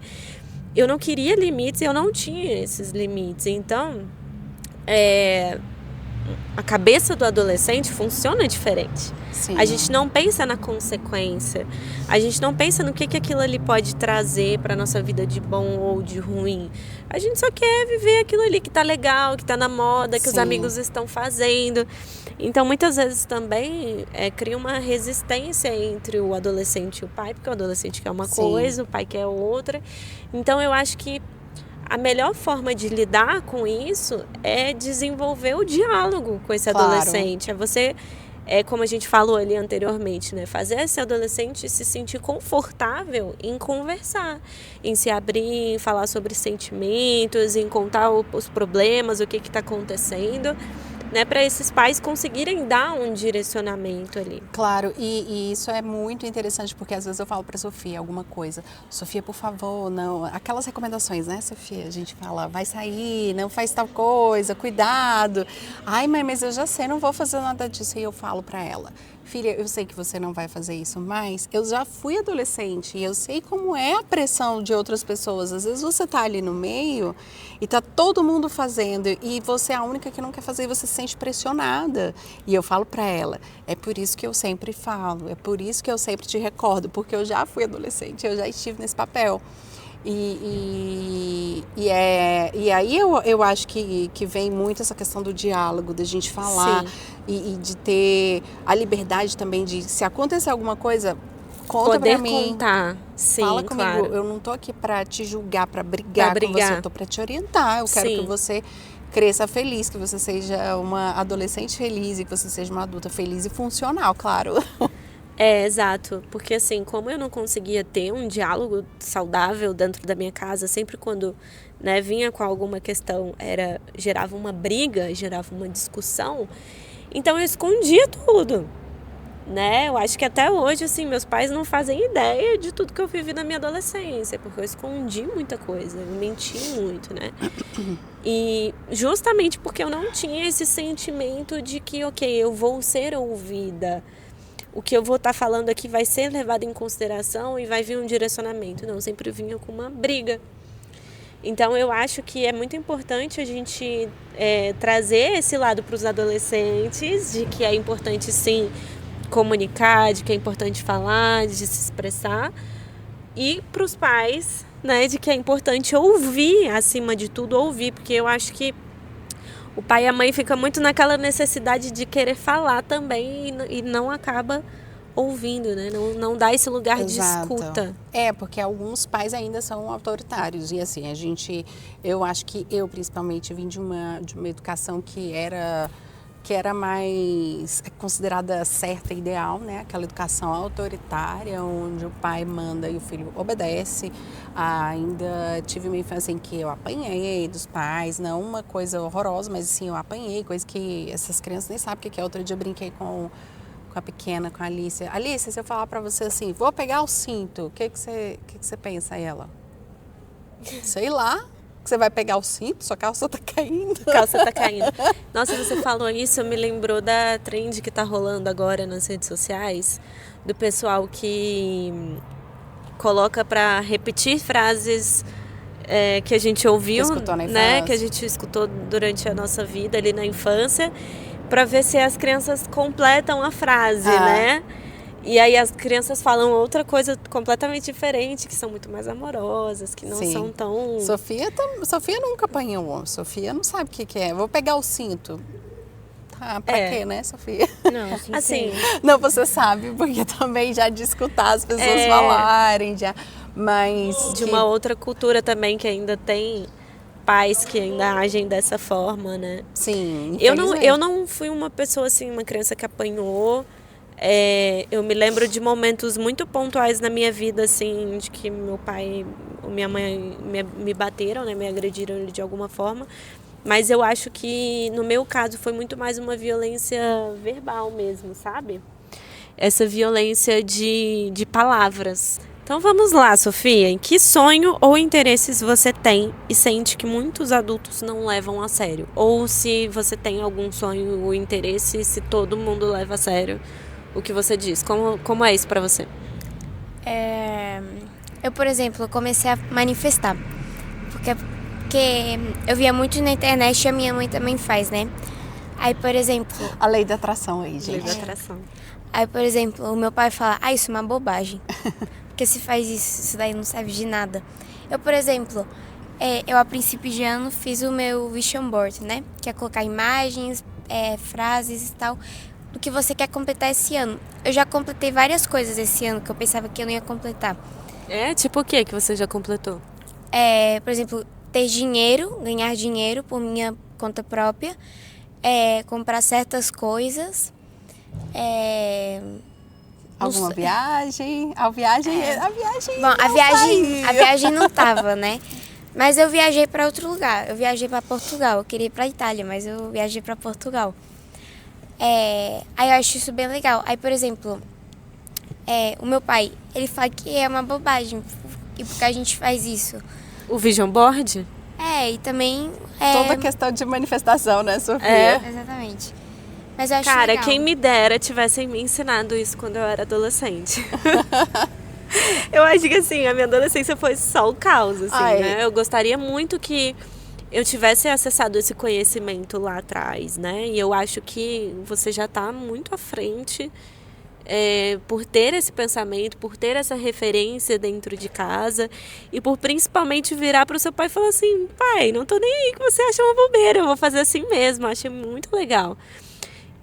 Eu não queria limites e eu não tinha esses limites. Então, a cabeça do adolescente funciona diferente. Sim. A gente não pensa na consequência. A gente não pensa no que aquilo ali pode trazer para nossa vida de bom ou de ruim. A gente só quer viver aquilo ali que tá legal, que tá na moda, que Sim. os amigos estão fazendo. Então, muitas vezes também cria uma resistência entre o adolescente e o pai, porque o adolescente quer uma Sim. coisa, o pai quer outra. Então, eu acho que a melhor forma de lidar com isso é desenvolver o diálogo com esse adolescente. É você, como a gente falou ali anteriormente, né? Fazer esse adolescente se sentir confortável em conversar, em se abrir, em falar sobre sentimentos, em contar os problemas, o que está acontecendo, né, para esses pais conseguirem dar um direcionamento ali. Claro, e isso é muito interessante, porque às vezes eu falo para Sofia alguma coisa, Sofia, por favor, não, aquelas recomendações, né, Sofia? A gente fala, vai sair, não faz tal coisa, cuidado. Ai, mãe, mas eu já sei, não vou fazer nada disso. E eu falo para ela, filha, eu sei que você não vai fazer isso, mas eu já fui adolescente e eu sei como é a pressão de outras pessoas. Às vezes você tá ali no meio e tá todo mundo fazendo e você é a única que não quer fazer e você se sente pressionada. E eu falo para ela, é por isso que eu sempre falo, é por isso que eu sempre te recordo, porque eu já fui adolescente, eu já estive nesse papel. E aí eu acho que vem muito essa questão do diálogo, da gente falar e de ter a liberdade também de, se acontecer alguma coisa, conta pra mim. Poder contar, sim, fala comigo, claro. eu não tô aqui pra te julgar, pra brigar com você, eu tô pra te orientar, eu quero que você cresça feliz, que você seja uma adolescente feliz e que você seja uma adulta feliz e funcional, claro. Exato, porque assim, como eu não conseguia ter um diálogo saudável dentro da minha casa, sempre quando, né, vinha com alguma questão, gerava uma briga, gerava uma discussão, então eu escondia tudo, né? Eu acho que até hoje, assim, meus pais não fazem ideia de tudo que eu vivi na minha adolescência, porque eu escondi muita coisa, eu menti muito, né? E justamente porque eu não tinha esse sentimento de que, ok, eu vou ser ouvida, o que eu vou estar falando aqui vai ser levado em consideração e vai vir um direcionamento. Não, sempre vinha com uma briga. Então, eu acho que é muito importante a gente trazer esse lado para os adolescentes, de que é importante, sim, comunicar, de que é importante falar, de se expressar. E para os pais, né, de que é importante ouvir, acima de tudo, ouvir. Porque eu acho que o pai e a mãe ficam muito naquela necessidade de querer falar também e não acaba ouvindo, né? Não dá esse lugar de escuta. Porque alguns pais ainda são autoritários. E assim, eu acho que eu principalmente vim de uma educação que era mais considerada certa e ideal, né? Aquela educação autoritária, onde o pai manda e o filho obedece. Ainda tive uma infância em que eu apanhei dos pais, não uma coisa horrorosa, mas assim, eu apanhei, coisa que essas crianças nem sabem o que é. Outro dia eu brinquei com a pequena, com a Alicia. Alicia, se eu falar pra você assim, vou pegar o cinto, o que você pensa? Aí ela, sei lá. Você vai pegar o cinto, sua calça tá caindo. Calça tá caindo. Nossa, você falou isso, me lembrou da trend que tá rolando agora nas redes sociais, do pessoal que coloca pra repetir frases que a gente ouviu, né? Que a gente escutou durante a nossa vida ali na infância, pra ver se as crianças completam a frase, né? E aí as crianças falam outra coisa completamente diferente, que são muito mais amorosas, que não são tão... Sofia nunca apanhou. Sofia não sabe o que é. Vou pegar o cinto. Tá, pra quê, né, Sofia? Não, assim... Não, você sabe, porque também já de escutar as pessoas falarem, já... Mas... De uma outra cultura também, que ainda tem pais que ainda agem dessa forma, né? Sim, eu não fui uma pessoa assim, uma criança que apanhou. Eu me lembro de momentos muito pontuais na minha vida, assim, de que meu pai ou minha mãe me bateram, né, me agrediram de alguma forma. Mas eu acho que, no meu caso, foi muito mais uma violência verbal mesmo, sabe? Essa violência de palavras. Então vamos lá, Sofia. Em que sonho ou interesses você tem e sente que muitos adultos não levam a sério? Ou se você tem algum sonho ou interesse, se todo mundo leva a sério o que você diz? Como é isso pra você? Eu, por exemplo, comecei a manifestar. Porque eu via muito na internet e a minha mãe também faz, né? Aí, por exemplo... A lei da atração aí, gente. Lei da atração. Aí, por exemplo, o meu pai fala, isso é uma bobagem. Porque se faz isso daí não serve de nada. Eu, por exemplo, eu a princípio de ano fiz o meu vision board, né? Que é colocar imagens, frases e tal... do que você quer completar esse ano. Eu já completei várias coisas esse ano que eu pensava que eu não ia completar. Tipo o que você já completou? Por exemplo, ter dinheiro, ganhar dinheiro por minha conta própria, comprar certas coisas, alguma viagem? A viagem Bom, a viagem não tava, né? Mas eu viajei para outro lugar. Eu viajei para Portugal. Eu queria ir para Itália, mas eu viajei para Portugal. Aí eu acho isso bem legal. Aí, por exemplo, o meu pai, ele fala que é uma bobagem. E porque a gente faz isso? O Vision Board? E também... Toda questão de manifestação, né, Sofia? Exatamente. Mas eu acho Cara, legal. quem me dera tivessem me ensinado isso quando eu era adolescente. Eu acho que assim, a minha adolescência foi só o caos, assim, né? Eu gostaria muito que eu tivesse acessado esse conhecimento lá atrás, né? E eu acho que você já tá muito à frente por ter esse pensamento, por ter essa referência dentro de casa e por principalmente virar para o seu pai e falar assim: pai, não tô nem aí que você acha uma bobeira, eu vou fazer assim mesmo. Achei muito legal.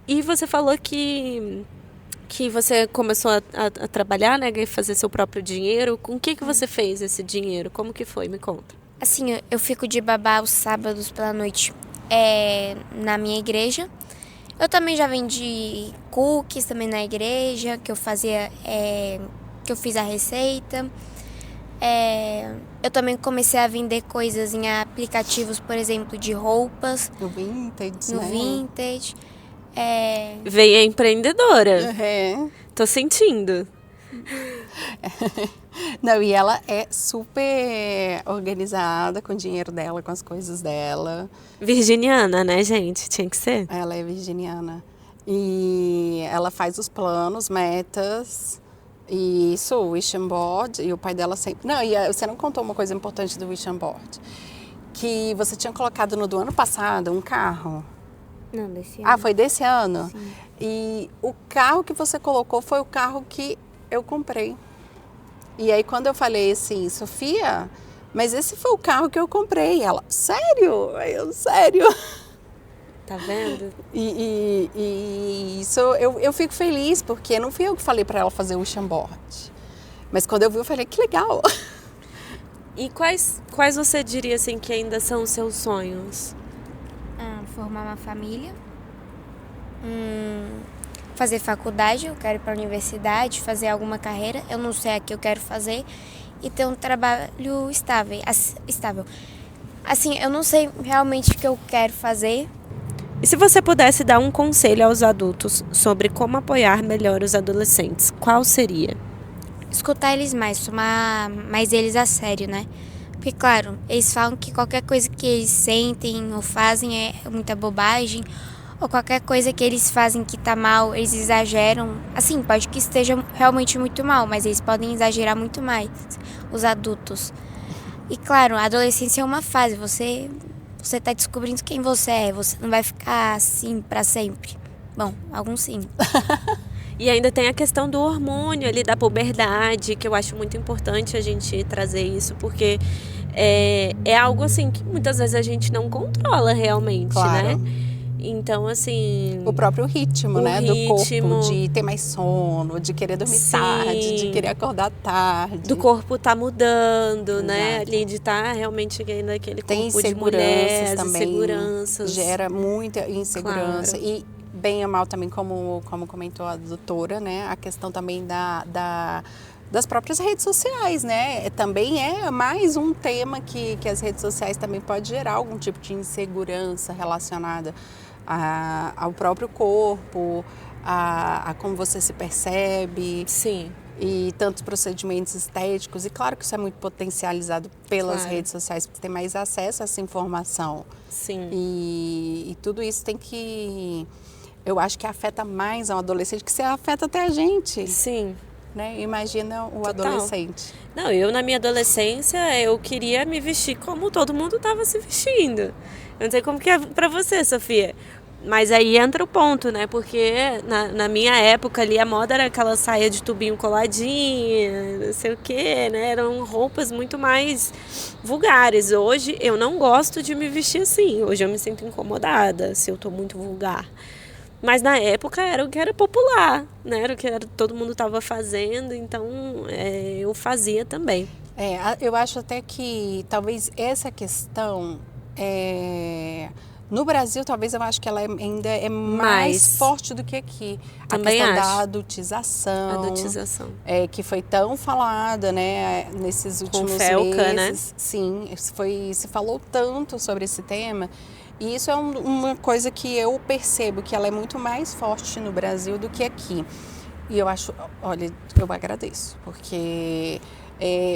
E você falou que você começou a trabalhar, né, fazer seu próprio dinheiro. Com o que você fez esse dinheiro? Como que foi? Me conta. Assim, eu fico de babá os sábados pela noite na minha igreja. Eu também já vendi cookies também na igreja, que eu fazia, que eu fiz a receita. Eu também comecei a vender coisas em aplicativos, por exemplo, de roupas. No Vintage, No né? Vintage. Veio a empreendedora. Uhum. Tô sentindo. Não, e ela é super organizada com o dinheiro dela, com as coisas dela. Virginiana, né, gente? Tinha que ser. Ela é virginiana. E ela faz os planos, metas, e isso, o Vision Board, e o pai dela sempre... Não, e você não contou uma coisa importante do Vision Board. Que você tinha colocado no do ano passado um carro. Não, desse ano. Ah, foi desse ano? Sim. E o carro que você colocou foi o carro que eu comprei. E aí quando eu falei assim, Sofia, mas esse foi o carro que eu comprei. Ela, sério? Sério? Tá vendo? E isso eu fico feliz, porque não fui eu que falei para ela fazer o Vision Board. Mas quando eu vi, eu falei, que legal. E quais você diria assim que ainda são os seus sonhos? Formar uma família, fazer faculdade, eu quero ir para a universidade, fazer alguma carreira, eu não sei a que eu quero fazer, e ter um trabalho estável. Assim, eu não sei realmente o que eu quero fazer. E se você pudesse dar um conselho aos adultos sobre como apoiar melhor os adolescentes, qual seria? Escutar eles mais, tomar mais eles a sério, né? Porque, claro, eles falam que qualquer coisa que eles sentem ou fazem é muita bobagem, ou qualquer coisa que eles fazem que tá mal, eles exageram. Assim, pode que esteja realmente muito mal, mas eles podem exagerar muito mais, os adultos. E, claro, a adolescência é uma fase, você tá descobrindo quem você é, você não vai ficar assim pra sempre. Bom, alguns sim. E ainda tem a questão do hormônio ali, da puberdade, que eu acho muito importante a gente trazer isso, porque é algo assim que muitas vezes a gente não controla realmente, Claro. né? Então, assim... O próprio ritmo, né? ritmo, do corpo, de ter mais sono, de querer dormir Sim. tarde, de querer acordar tarde. do corpo tá mudando, né? Exato. Ali de estar realmente ganhando aquele Tem corpo de mulher, inseguranças também. inseguranças. Gera muita insegurança. Claro. E bem ou mal também, como comentou a doutora, né? A questão também das próprias redes sociais, né? Também é mais um tema que as redes sociais também pode gerar algum tipo de insegurança relacionada ao próprio corpo, a como você se percebe. Sim. E tantos procedimentos estéticos. E claro que isso é muito potencializado pelas Claro. redes sociais, porque tem mais acesso a essa informação. Sim. E tudo isso tem que... Eu acho que afeta mais ao adolescente, que se afeta até a gente, Sim. né? Imagina o Total. adolescente. Não, eu na minha adolescência, eu queria me vestir como todo mundo estava se vestindo. Eu não sei como que é pra você, Sofia. Mas aí entra o ponto, né? Porque na minha época ali, a moda era aquela saia de tubinho coladinha, não sei o quê, né? Eram roupas muito mais vulgares. Hoje, eu não gosto de me vestir assim. Hoje eu me sinto incomodada se eu tô muito vulgar. Mas na época era o que era popular, né? Era o que todo mundo estava fazendo, então eu fazia também. Eu acho até que talvez essa questão No Brasil, talvez eu acho que ela ainda é mais forte do que aqui. Também a questão acho. da adultização. É, que foi tão falada, né, nesses últimos Felca, meses. Né? Sim, se falou tanto sobre esse tema. E isso é uma coisa que eu percebo que ela é muito mais forte no Brasil do que aqui. E eu acho, olha, eu agradeço, porque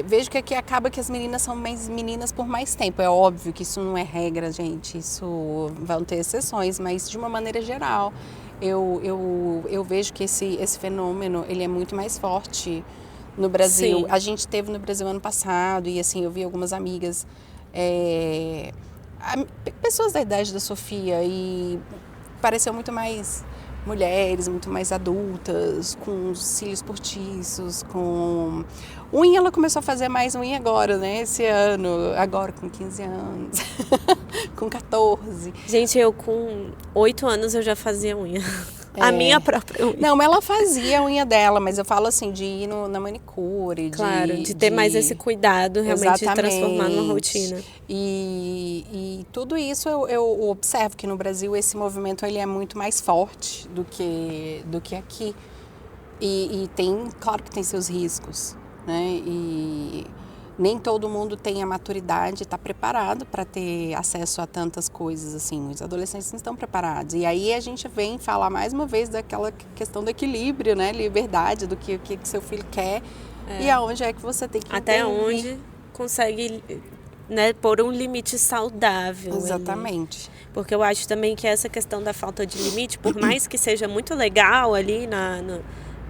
vejo que aqui acaba que as meninas são mais meninas por mais tempo. É óbvio que isso não é regra, gente, isso vão ter exceções, mas de uma maneira geral, eu vejo que esse fenômeno, ele é muito mais forte no Brasil. Sim. A gente teve no Brasil ano passado e assim, eu vi algumas amigas, pessoas da idade da Sofia, e pareceu muito mais mulheres, muito mais adultas, com cílios postiços, com unha. Ela começou a fazer mais unha agora, né? Esse ano, agora com 15 anos, com 14. Gente, eu com 8 anos eu já fazia unha. A minha própria unha. Não, ela fazia a unha dela, mas eu falo assim, de ir na manicure. Claro, de ter mais esse cuidado, realmente, de transformar numa rotina. E tudo isso eu observo que no Brasil esse movimento ele é muito mais forte do que aqui. E tem, claro que tem seus riscos, né? E nem todo mundo tem a maturidade, está preparado para ter acesso a tantas coisas, assim. Muitos adolescentes não estão preparados. E aí a gente vem falar mais uma vez daquela questão do equilíbrio, né? Liberdade, do que seu filho quer e aonde é que você tem que até intervir. onde consegue, né, pôr um limite saudável. Exatamente. Ali. Porque eu acho também que essa questão da falta de limite, por mais que seja muito legal ali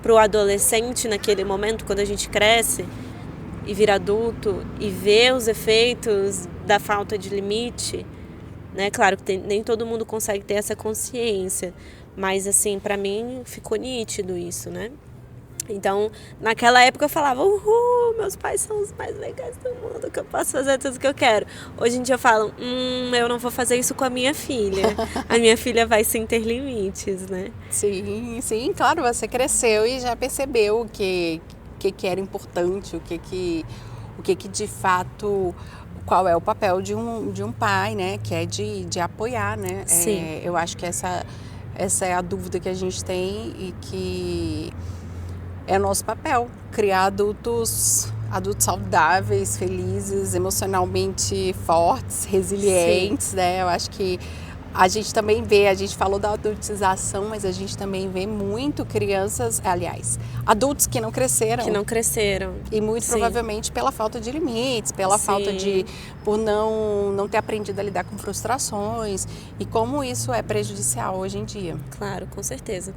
para o adolescente naquele momento, quando a gente cresce e vira adulto e vê os efeitos da falta de limite, né? Claro que nem todo mundo consegue ter essa consciência, mas assim, para mim ficou nítido isso, né? Então, naquela época eu falava, meus pais são os mais legais do mundo, que eu posso fazer tudo que eu quero. Hoje em dia eu falo, eu não vou fazer isso com a minha filha. A minha filha vai sem ter limites, né? Sim, claro, você cresceu e já percebeu o que era importante, o que de fato, qual é o papel de um pai, né? Que é de apoiar, né? Sim. Eu acho que essa é a dúvida que a gente tem e que é nosso papel, criar adultos saudáveis, felizes, emocionalmente fortes, resilientes, né? Eu acho que a gente também vê, a gente falou da adultização, mas a gente também vê muito crianças, aliás, adultos que não cresceram. E muito provavelmente pela falta de limites, pela falta por não ter aprendido a lidar com frustrações e como isso é prejudicial hoje em dia. Claro, com certeza.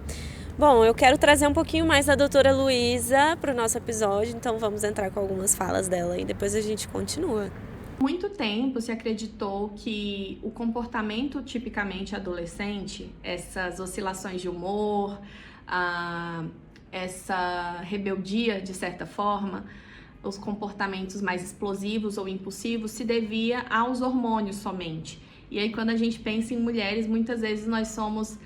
Bom, eu quero trazer um pouquinho mais da doutora Luísa para o nosso episódio, então vamos entrar com algumas falas dela e depois a gente continua. Muito tempo se acreditou que o comportamento tipicamente adolescente, essas oscilações de humor, essa rebeldia de certa forma, os comportamentos mais explosivos ou impulsivos se devia aos hormônios somente. E aí quando a gente pensa em mulheres, muitas vezes nós somos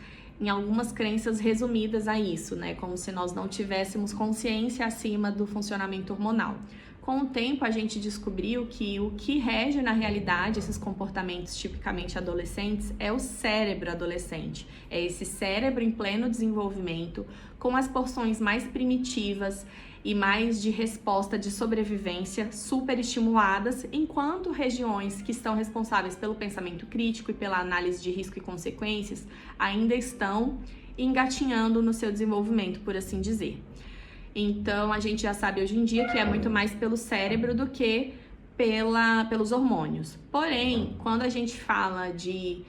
em algumas crenças resumidas a isso, né? Como se nós não tivéssemos consciência acima do funcionamento hormonal. Com o tempo, a gente descobriu que o que rege na realidade esses comportamentos tipicamente adolescentes é o cérebro adolescente. É esse cérebro em pleno desenvolvimento, com as porções mais primitivas e mais de resposta de sobrevivência superestimuladas, enquanto regiões que estão responsáveis pelo pensamento crítico e pela análise de risco e consequências ainda estão engatinhando no seu desenvolvimento, por assim dizer. Então, a gente já sabe hoje em dia que é muito mais pelo cérebro do que pelos hormônios. Porém, quando a gente fala de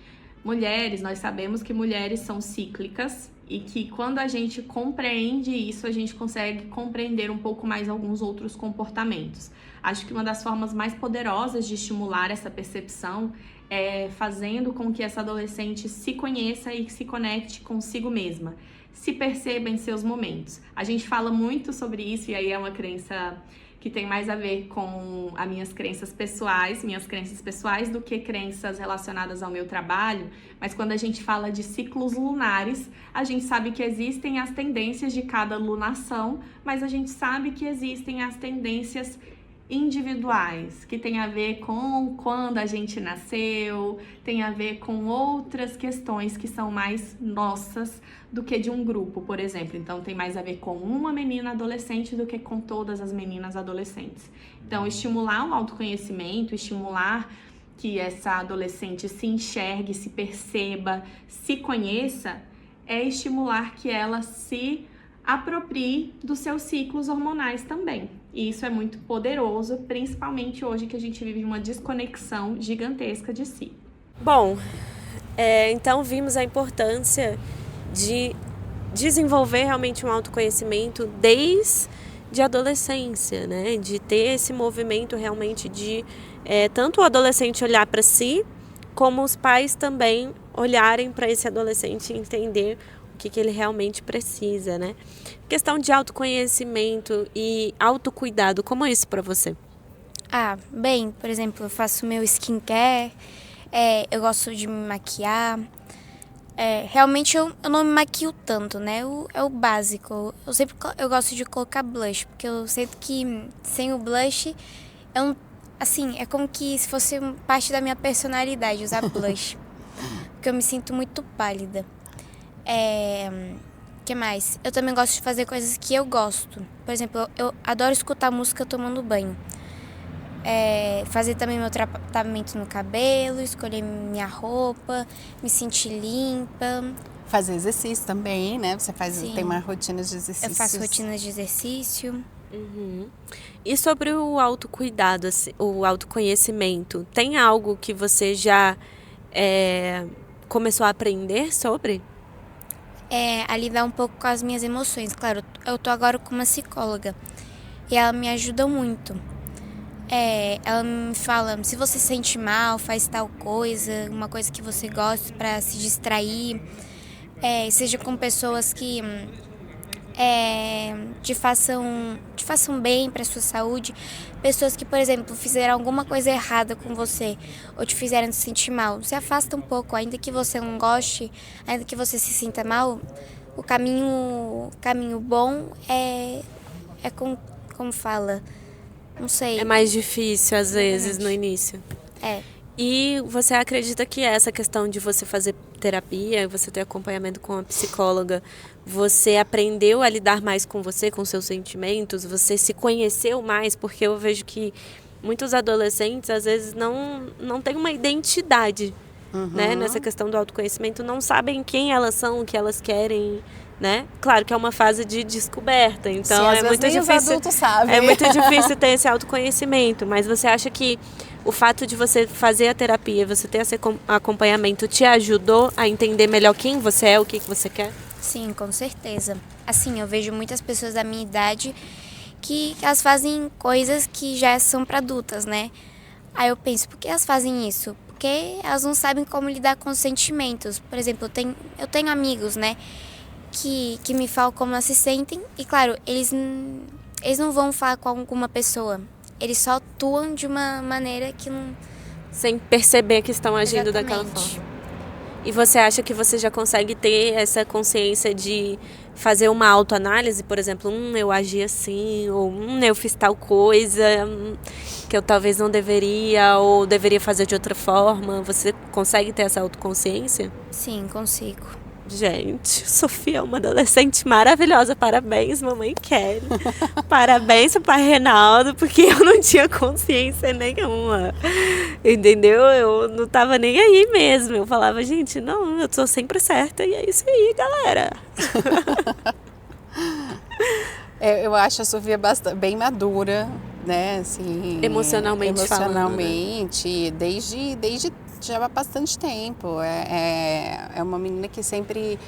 mulheres, nós sabemos que mulheres são cíclicas e que quando a gente compreende isso, a gente consegue compreender um pouco mais alguns outros comportamentos. Acho que uma das formas mais poderosas de estimular essa percepção é fazendo com que essa adolescente se conheça e se conecte consigo mesma, se perceba em seus momentos. A gente fala muito sobre isso e aí é uma crença que tem mais a ver com as minhas crenças pessoais do que crenças relacionadas ao meu trabalho, mas quando a gente fala de ciclos lunares, a gente sabe que existem as tendências de cada lunação, mas a gente sabe que existem as tendências individuais, que tem a ver com quando a gente nasceu, tem a ver com outras questões que são mais nossas do que de um grupo, por exemplo. Então, tem mais a ver com uma menina adolescente do que com todas as meninas adolescentes. Então, estimular o autoconhecimento, estimular que essa adolescente se enxergue, se perceba, se conheça, é estimular que ela se aproprie dos seus ciclos hormonais também. E isso é muito poderoso, principalmente hoje que a gente vive uma desconexão gigantesca de si. Bom, então vimos a importância de desenvolver realmente um autoconhecimento desde a adolescência, né? De ter esse movimento realmente de tanto o adolescente olhar para si, como os pais também olharem para esse adolescente e entender o que ele realmente precisa, né? Questão de autoconhecimento e autocuidado, como é isso para você? Bem, por exemplo, eu faço meu skincare, eu gosto de me maquiar. Realmente eu não me maquio tanto, né? É o básico. Eu gosto de colocar blush, porque eu sinto que sem o blush, é como que se fosse parte da minha personalidade usar blush. Porque eu me sinto muito pálida. Que mais? Eu também gosto de fazer coisas que eu gosto. Por exemplo, eu adoro escutar música tomando banho. Fazer também meu tratamento no cabelo, escolher minha roupa, me sentir limpa. Fazer exercício também, né? Você tem uma rotina de exercício. Eu faço rotinas de exercício. Uhum. E sobre o autocuidado, assim, o autoconhecimento, tem algo que você já começou a aprender sobre? A lidar um pouco com as minhas emoções. Claro, eu tô agora com uma psicóloga e ela me ajuda muito. Ela me fala, se você se sente mal, faz tal coisa, uma coisa que você gosta para se distrair, seja com pessoas que te façam bem para sua saúde, pessoas que, por exemplo, fizeram alguma coisa errada com você ou te fizeram se sentir mal. Se afasta um pouco, ainda que você não goste, ainda que você se sinta mal, o caminho bom como fala, não sei. É mais difícil às vezes no início. E você acredita que essa questão de você fazer terapia, você ter acompanhamento com a psicóloga, você aprendeu a lidar mais com você, com seus sentimentos, você se conheceu mais? Porque eu vejo que muitos adolescentes às vezes não têm uma identidade, né? Nessa questão do autoconhecimento, não sabem quem elas são, o que elas querem, né? Claro que é uma fase de descoberta, então sim, muito difícil. Os adultos sabem. É muito difícil ter esse autoconhecimento, mas você acha que o fato de você fazer a terapia, você ter esse acompanhamento, te ajudou a entender melhor quem você é, o que você quer? Sim, com certeza. Assim, eu vejo muitas pessoas da minha idade que elas fazem coisas que já são para adultas, né? Aí eu penso, por que elas fazem isso? Porque elas não sabem como lidar com os sentimentos. Por exemplo, eu tenho amigos, né, que me falam como elas se sentem. E claro, eles não vão falar com alguma pessoa. Eles só atuam de uma maneira que não... Sem perceber que estão agindo daquela forma. E você acha que você já consegue ter essa consciência de fazer uma autoanálise? Por exemplo, eu agi assim, ou eu fiz tal coisa que eu talvez não deveria, ou deveria fazer de outra forma. Você consegue ter essa autoconsciência? Sim, consigo. Gente, Sofia é uma adolescente maravilhosa. Parabéns, mamãe Kelly. Parabéns, pai Reinaldo, porque eu não tinha consciência nenhuma. Entendeu? Eu não tava nem aí mesmo. Eu falava, gente, não, eu tô sempre certa. E é isso aí, galera. Eu acho a Sofia bem madura, né? Assim, emocionalmente falando, né? Desde já há bastante tempo. É uma menina que sempre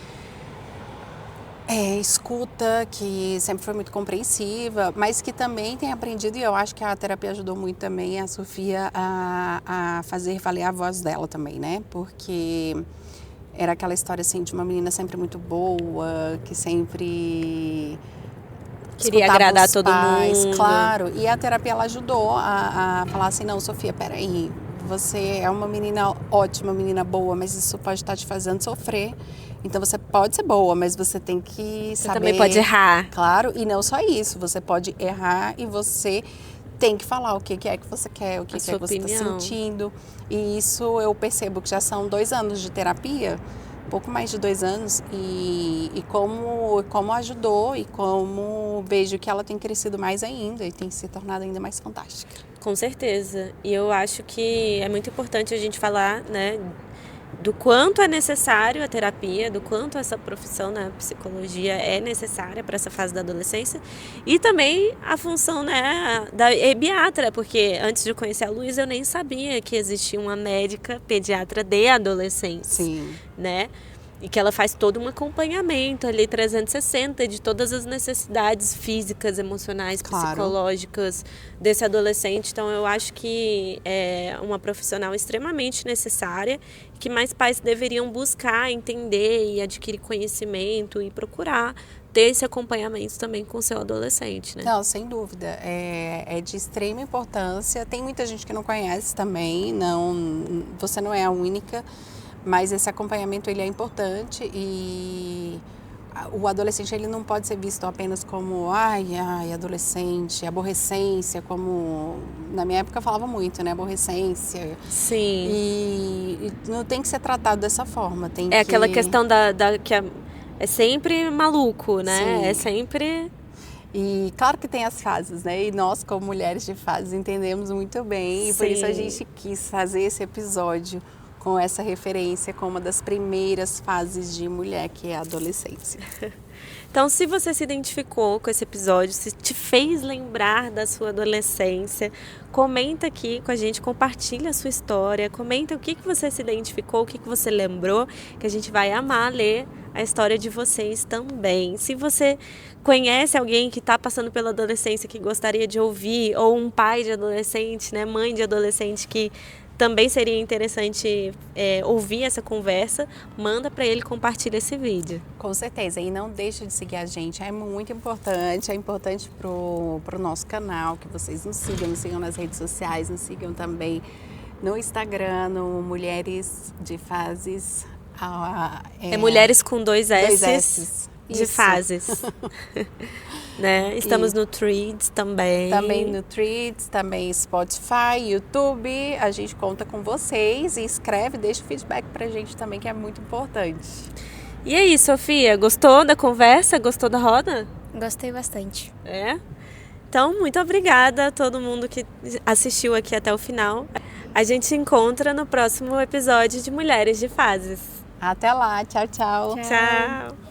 escuta, que sempre foi muito compreensiva, mas que também tem aprendido, e eu acho que a terapia ajudou muito também a Sofia a fazer valer a voz dela também, né? Porque era aquela história assim de uma menina sempre muito boa, que sempre queria agradar todo mundo. Claro, e a terapia ela ajudou a falar assim, não, Sofia, peraí, você é uma menina ótima, menina boa, mas isso pode estar te fazendo sofrer. Então você pode ser boa, mas você tem que saber... Você também pode errar. Claro, e não só isso, você pode errar e você tem que falar o que é que você quer, o que é que você está sentindo. E isso eu percebo que já são 2 anos de terapia, pouco mais de 2 anos, e como ajudou e como vejo que ela tem crescido mais ainda e tem se tornado ainda mais fantástica. Com certeza. E eu acho que é muito importante a gente falar, né, do quanto é necessário a terapia, do quanto essa profissão, né, psicologia é necessária para essa fase da adolescência, e também a função, né, da pediatra, porque antes de conhecer a Luísa eu nem sabia que existia uma médica pediatra de adolescentes. Sim. Né? E que ela faz todo um acompanhamento ali 360 de todas as necessidades físicas, emocionais, psicológicas desse adolescente. Então eu acho que é uma profissional extremamente necessária, que mais pais deveriam buscar, entender e adquirir conhecimento e procurar ter esse acompanhamento também com o seu adolescente, né? Não, sem dúvida. É de extrema importância. Tem muita gente que não conhece também, você não é a única. Mas esse acompanhamento ele é importante e o adolescente ele não pode ser visto apenas como adolescente, aborrecência, como na minha época falava muito, né, aborrecência. Sim. E não tem que ser tratado dessa forma. Aquela questão que é sempre maluco, né? Sim. É sempre... E claro que tem as fases, né? E nós, como mulheres de fases, entendemos muito bem. E por isso a gente quis fazer esse episódio com essa referência como uma das primeiras fases de mulher, que é a adolescência. Então, se você se identificou com esse episódio, se te fez lembrar da sua adolescência, comenta aqui com a gente, compartilha a sua história, comenta o que você se identificou, o que você lembrou, que a gente vai amar ler a história de vocês também. Se você conhece alguém que está passando pela adolescência, que gostaria de ouvir, ou um pai de adolescente, né, mãe de adolescente que também seria interessante ouvir essa conversa, manda para ele, compartilha esse vídeo. Com certeza, e não deixe de seguir a gente, é muito importante, é importante pro nosso canal, que vocês nos sigam nas redes sociais, nos sigam também no Instagram, no Mulheres de Fases. Mulheres com 2 S. 2 S. De fases. Né? Estamos no Threads também. Também no Threads, também Spotify, YouTube. A gente conta com vocês e escreve, deixa o feedback pra gente também, que é muito importante. E aí, Sofia, gostou da conversa? Gostou da roda? Gostei bastante. Então, muito obrigada a todo mundo que assistiu aqui até o final. A gente se encontra no próximo episódio de Mulheres de Fases. Até lá, tchau, tchau. Tchau.